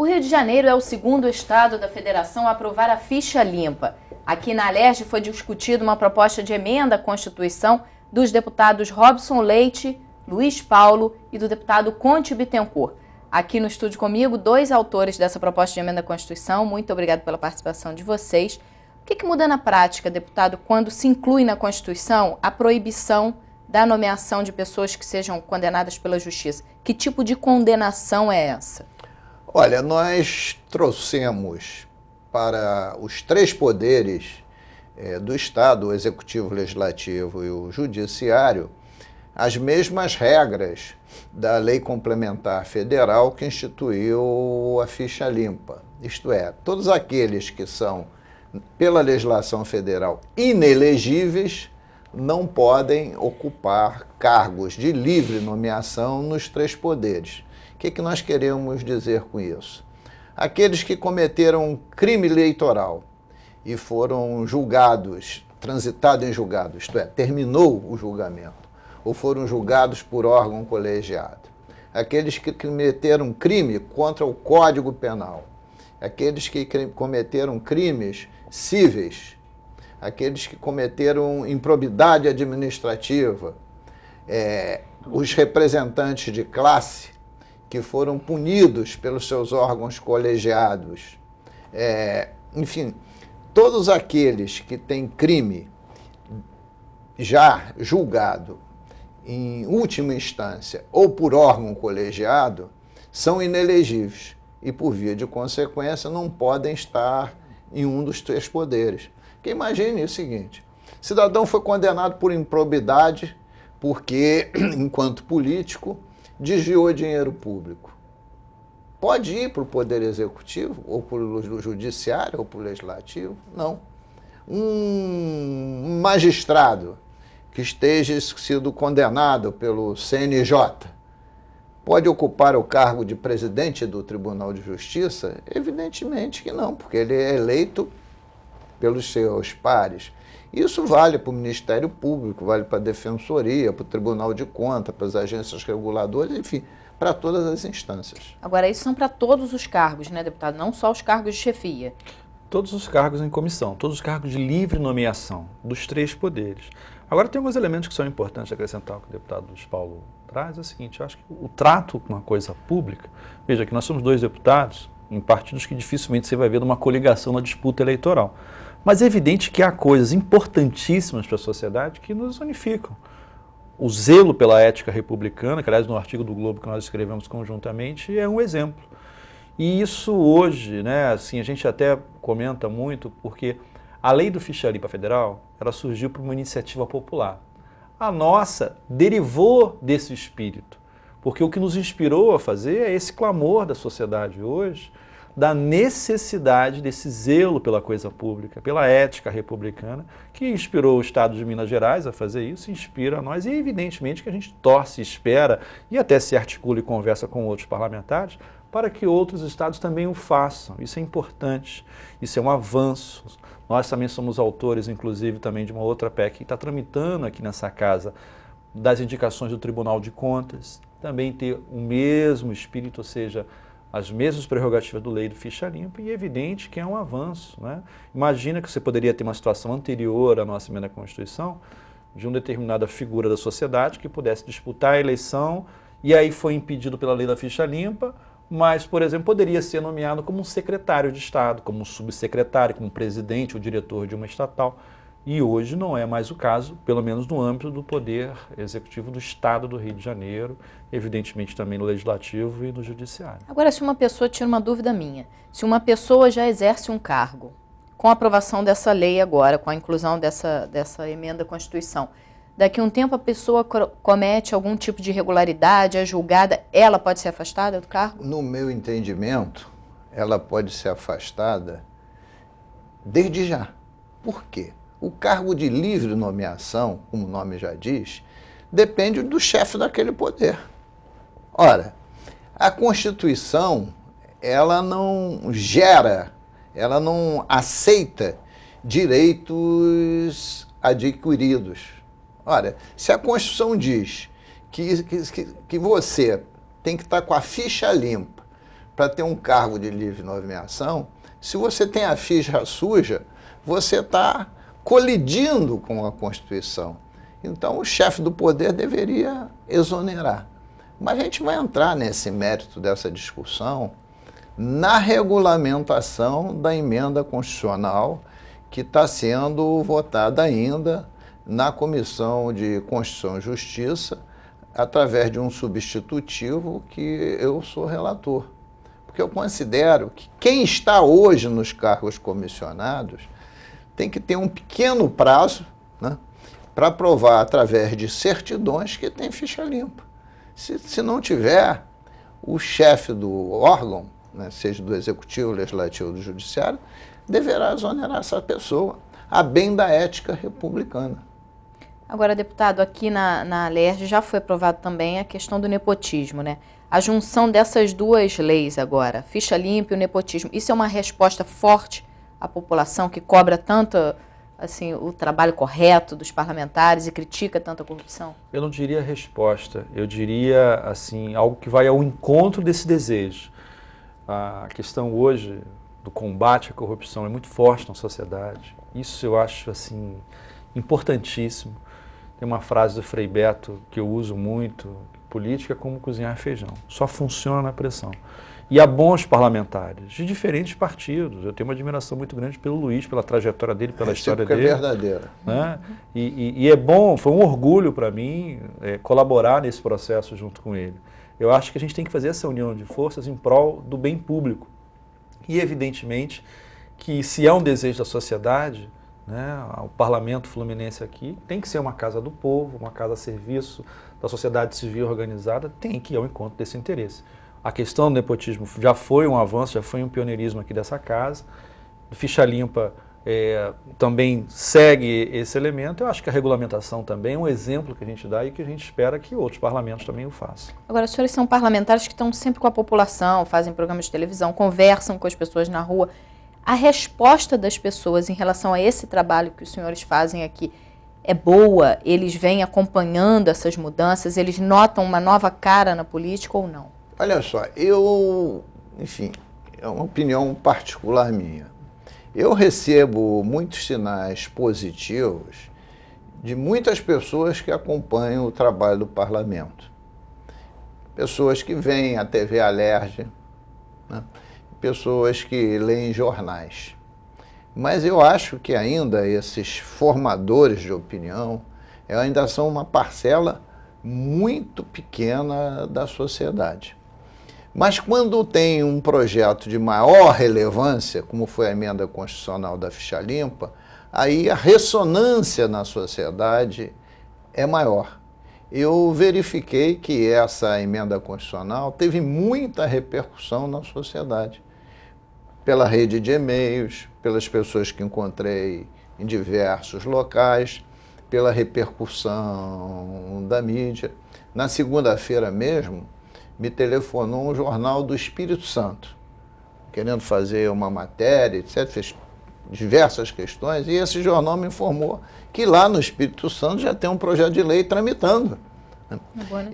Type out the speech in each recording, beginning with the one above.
O Rio de Janeiro é o segundo estado da federação a aprovar a ficha limpa. Aqui na Alerj foi discutida uma proposta de emenda à Constituição dos deputados Robson Leite, Luiz Paulo e do deputado Conte Bittencourt. Aqui no estúdio comigo, dois autores dessa proposta de emenda à Constituição. Muito obrigado pela participação de vocês. O que muda na prática, deputado, quando se inclui na Constituição a proibição da nomeação de pessoas que sejam condenadas pela Justiça? Que tipo de condenação é essa? Olha, nós trouxemos para os três poderes do Estado, o Executivo, o Legislativo e o Judiciário, as mesmas regras da Lei Complementar Federal que instituiu a ficha limpa. Isto é, todos aqueles que são, pela legislação federal, inelegíveis, não podem ocupar cargos de livre nomeação nos três poderes. O que nós queremos dizer com isso? Aqueles que cometeram um crime eleitoral e foram julgados, transitados em julgado, isto é, terminou o julgamento, ou foram julgados por órgão colegiado. Aqueles que cometeram crime contra o Código Penal. Aqueles que cometeram crimes cíveis. Aqueles que cometeram improbidade administrativa. Os representantes de classe que foram punidos pelos seus órgãos colegiados. Enfim, todos aqueles que têm crime já julgado em última instância ou por órgão colegiado são inelegíveis e, por via de consequência, não podem estar em um dos três poderes. Porque imagine o seguinte: cidadão foi condenado por improbidade porque, enquanto político, desviou dinheiro público. Pode ir para o Poder Executivo, ou para o Judiciário, ou para o Legislativo? Não. Um magistrado que esteja sido condenado pelo CNJ pode ocupar o cargo de presidente do Tribunal de Justiça? Evidentemente que não, porque ele é eleito pelos seus pares. Isso vale para o Ministério Público, vale para a Defensoria, para o Tribunal de Contas, para as agências reguladoras, enfim, para todas as instâncias. Agora, isso são para todos os cargos, né, deputado? Não só os cargos de chefia. Todos os cargos em comissão, todos os cargos de livre nomeação dos três poderes. Agora, tem alguns elementos que são importantes acrescentar, que o deputado Luiz Paulo traz. É o seguinte: eu acho que o trato com uma coisa pública, veja que nós somos dois deputados em partidos que dificilmente você vai ver numa coligação na disputa eleitoral. Mas é evidente que há coisas importantíssimas para a sociedade que nos unificam. O zelo pela ética republicana, que aliás no artigo do Globo que nós escrevemos conjuntamente, é um exemplo. E isso hoje, né, assim, a gente até comenta muito porque a lei do Ficha Limpa Federal, ela surgiu por uma iniciativa popular. A nossa derivou desse espírito, porque o que nos inspirou a fazer é esse clamor da sociedade hoje, da necessidade desse zelo pela coisa pública, pela ética republicana, que inspirou o Estado de Minas Gerais a fazer isso, inspira a nós, e evidentemente que a gente torce, espera e até se articula e conversa com outros parlamentares para que outros estados também o façam. Isso é importante, isso é um avanço. Nós também somos autores, inclusive, também de uma outra PEC que está tramitando aqui nessa casa, das indicações do Tribunal de Contas, também ter o mesmo espírito, ou seja, as mesmas prerrogativas do lei do Ficha Limpa, e é evidente que é um avanço, né? Imagina que você poderia ter uma situação anterior à nossa emenda à Constituição, de uma determinada figura da sociedade que pudesse disputar a eleição, e aí foi impedido pela lei da Ficha Limpa, mas, por exemplo, poderia ser nomeado como um secretário de Estado, como um subsecretário, como um presidente ou diretor de uma estatal. E hoje não é mais o caso, pelo menos no âmbito do Poder Executivo do Estado do Rio de Janeiro, evidentemente também no Legislativo e no Judiciário. Agora, se uma pessoa, tira uma dúvida minha, se uma pessoa já exerce um cargo, com a aprovação dessa lei agora, com a inclusão dessa emenda à Constituição, daqui a um tempo a pessoa comete algum tipo de irregularidade, é julgada, ela pode ser afastada do cargo? No meu entendimento, ela pode ser afastada desde já. Por quê? O cargo de livre nomeação, como o nome já diz, depende do chefe daquele poder. Ora, a Constituição, ela não gera, ela não aceita direitos adquiridos. Ora, se a Constituição diz que você tem que estar com a ficha limpa para ter um cargo de livre nomeação, se você tem a ficha suja, você está colidindo com a Constituição. Então, o chefe do poder deveria exonerar. Mas a gente vai entrar nesse mérito dessa discussão na regulamentação da emenda constitucional que está sendo votada ainda na Comissão de Constituição e Justiça, através de um substitutivo que eu sou relator. Porque eu considero que quem está hoje nos cargos comissionados tem que ter um pequeno prazo, né, para provar através de certidões que tem ficha limpa. Se não tiver, o chefe do órgão, né, seja do Executivo, Legislativo ou do Judiciário, deverá exonerar essa pessoa, a bem da ética republicana. Agora, deputado, aqui na LERJ já foi aprovado também a questão do nepotismo, né? A junção dessas duas leis agora, ficha limpa e o nepotismo, isso é uma resposta forte à população que cobra tanto assim, o trabalho correto dos parlamentares e critica tanto a corrupção? Eu não diria resposta, eu diria assim, algo que vai ao encontro desse desejo. A questão hoje do combate à corrupção é muito forte na sociedade. Isso eu acho assim importantíssimo. Tem uma frase do Frei Beto que eu uso muito: política é como cozinhar feijão, só funciona na pressão. E há bons parlamentares de diferentes partidos. Eu tenho uma admiração muito grande pelo Luiz, pela trajetória dele, pela história dele. É verdadeira. Né? E é bom, foi um orgulho para mim colaborar nesse processo junto com ele. Eu acho que a gente tem que fazer essa união de forças em prol do bem público. E, evidentemente, que se é um desejo da sociedade, né, o Parlamento Fluminense aqui tem que ser uma casa do povo, uma casa a serviço da sociedade civil organizada, tem que ir ao encontro desse interesse. A questão do nepotismo já foi um avanço, já foi um pioneirismo aqui dessa casa. Ficha limpa também segue esse elemento. Eu acho que a regulamentação também é um exemplo que a gente dá e que a gente espera que outros parlamentos também o façam. Agora, os senhores são parlamentares que estão sempre com a população, fazem programas de televisão, conversam com as pessoas na rua. A resposta das pessoas em relação a esse trabalho que os senhores fazem aqui é boa? Eles vêm acompanhando essas mudanças? Eles notam uma nova cara na política ou não? Olha só, enfim, é uma opinião particular minha. Eu recebo muitos sinais positivos de muitas pessoas que acompanham o trabalho do parlamento. Pessoas que vêm à TV Alerj, né? Pessoas que leem jornais. Mas eu acho que ainda esses formadores de opinião ainda são uma parcela muito pequena da sociedade. Mas quando tem um projeto de maior relevância, como foi a emenda constitucional da ficha limpa, aí a ressonância na sociedade é maior. Eu verifiquei que essa emenda constitucional teve muita repercussão na sociedade, pela rede de e-mails, pelas pessoas que encontrei em diversos locais, pela repercussão da mídia. Na segunda-feira mesmo, me telefonou um jornal do Espírito Santo, querendo fazer uma matéria, etc., fez diversas questões, e esse jornal me informou que lá no Espírito Santo já tem um projeto de lei tramitando.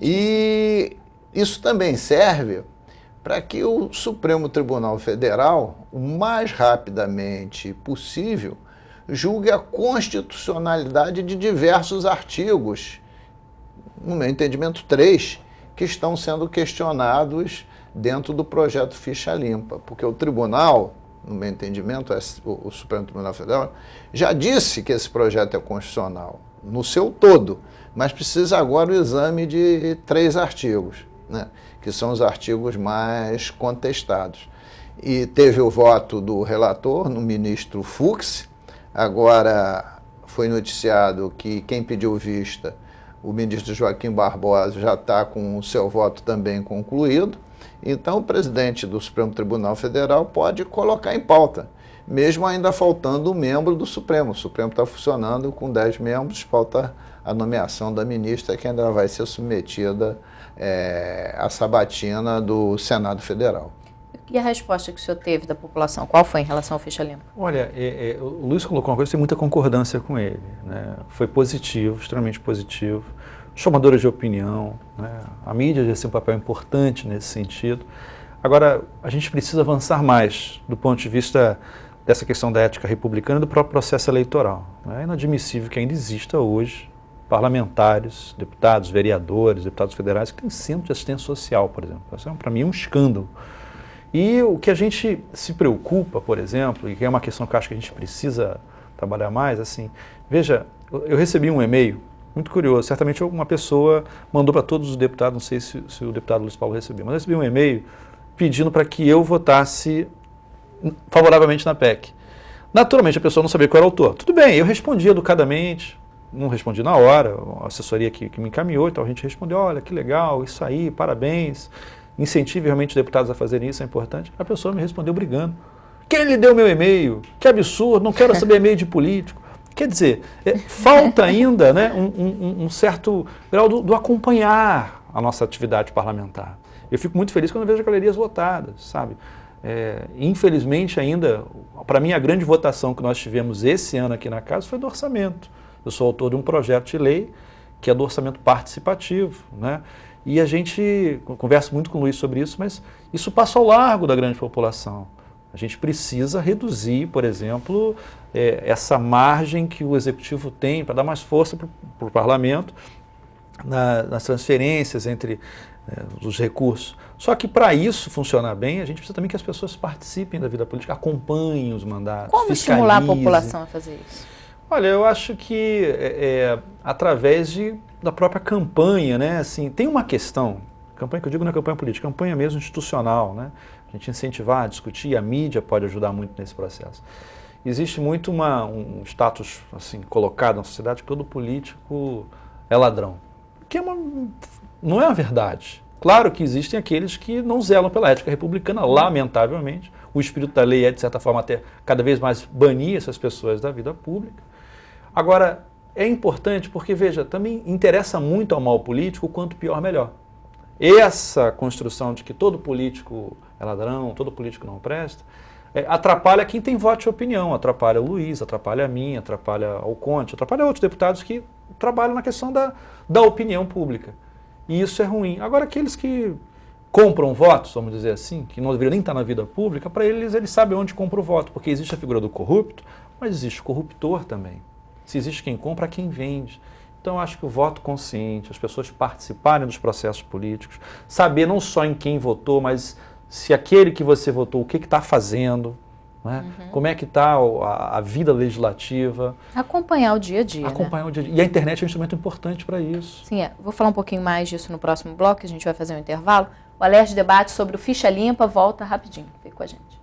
E isso também serve para que o Supremo Tribunal Federal, o mais rapidamente possível, julgue a constitucionalidade de diversos artigos, no meu entendimento 3, que estão sendo questionados dentro do projeto Ficha Limpa, porque o tribunal, no meu entendimento, o Supremo Tribunal Federal, já disse que esse projeto é constitucional, no seu todo, mas precisa agora o exame de 3 artigos, né, que são os artigos mais contestados. E teve o voto do relator, no ministro Fux. Agora foi noticiado que quem pediu vista, o ministro Joaquim Barbosa, já está com o seu voto também concluído. Então o presidente do Supremo Tribunal Federal pode colocar em pauta, mesmo ainda faltando um membro do Supremo. O Supremo está funcionando com 10 membros, falta a nomeação da ministra, que ainda vai ser submetida à sabatina do Senado Federal. E a resposta que o senhor teve da população, qual foi em relação ao Ficha Limpa? Olha, o Luiz colocou uma coisa, tem muita concordância com ele, né? Foi positivo, extremamente positivo. Chamadora de opinião, né? A mídia já tem um papel importante nesse sentido. Agora, a gente precisa avançar mais do ponto de vista dessa questão da ética republicana e do próprio processo eleitoral. É inadmissível que ainda exista hoje parlamentares, deputados, vereadores, deputados federais que têm centro de assistência social, por exemplo. Isso, para mim, é um escândalo. E o que a gente se preocupa, por exemplo, e que é uma questão que eu acho que a gente precisa trabalhar mais, assim, veja, eu recebi um e-mail muito curioso, certamente uma pessoa mandou para todos os deputados, não sei se o deputado Luiz Paulo recebeu, mas eu recebi um e-mail pedindo para que eu votasse favoravelmente na PEC. Naturalmente, a pessoa não sabia qual era o autor. Tudo bem, eu respondi educadamente, não respondi na hora, a assessoria que me encaminhou, então a gente respondeu, olha, que legal, isso aí, parabéns, incentive realmente os deputados a fazerem isso, é importante. A pessoa me respondeu brigando. Quem lhe deu meu e-mail? Que absurdo, não quero saber e-mail de político. Quer dizer, falta ainda, né, um certo grau do acompanhar a nossa atividade parlamentar. Eu fico muito feliz quando eu vejo galerias lotadas, sabe? Infelizmente ainda, para mim a grande votação que nós tivemos esse ano aqui na casa foi do orçamento. Eu sou autor de um projeto de lei que é do orçamento participativo, né? E a gente conversa muito com o Luiz sobre isso, mas isso passa ao largo da grande população. A gente precisa reduzir, por exemplo, essa margem que o Executivo tem para dar mais força para o Parlamento nas transferências entre os recursos. Só que para isso funcionar bem, a gente precisa também que as pessoas participem da vida política, acompanhem os mandatos, Como estimular a população a fazer isso? Olha, eu acho que através da própria campanha, né? Assim, tem uma questão, campanha que eu digo não é campanha política, campanha mesmo institucional, né? A gente incentivar, discutir, a mídia pode ajudar muito nesse processo. Existe muito um status assim, colocado na sociedade que todo político é ladrão, que não é a verdade. Claro que existem aqueles que não zelam pela ética republicana, lamentavelmente. O espírito da lei é, de certa forma, até cada vez mais banir essas pessoas da vida pública. Agora, é importante porque, veja, também interessa muito ao mal político o quanto pior, melhor. Essa construção de que todo político é ladrão, todo político não presta, atrapalha quem tem voto e opinião, atrapalha o Luiz, atrapalha a mim, atrapalha o Conte, atrapalha outros deputados que trabalham na questão da opinião pública. E isso é ruim. Agora, aqueles que compram votos, vamos dizer assim, que não deveriam nem estar na vida pública, para eles sabem onde compra o voto, porque existe a figura do corrupto, mas existe o corruptor também. Se existe quem compra, quem vende. Então, eu acho que o voto consciente, as pessoas participarem dos processos políticos, saber não só em quem votou, mas se aquele que você votou, o que está fazendo, né? Como é que está a vida legislativa. Acompanhar o dia a dia. Acompanhar o dia a dia. E a internet é um instrumento importante para isso. Sim, vou falar um pouquinho mais disso no próximo bloco, que a gente vai fazer um intervalo. O Alerj Debate sobre o Ficha Limpa volta rapidinho. Fique com a gente.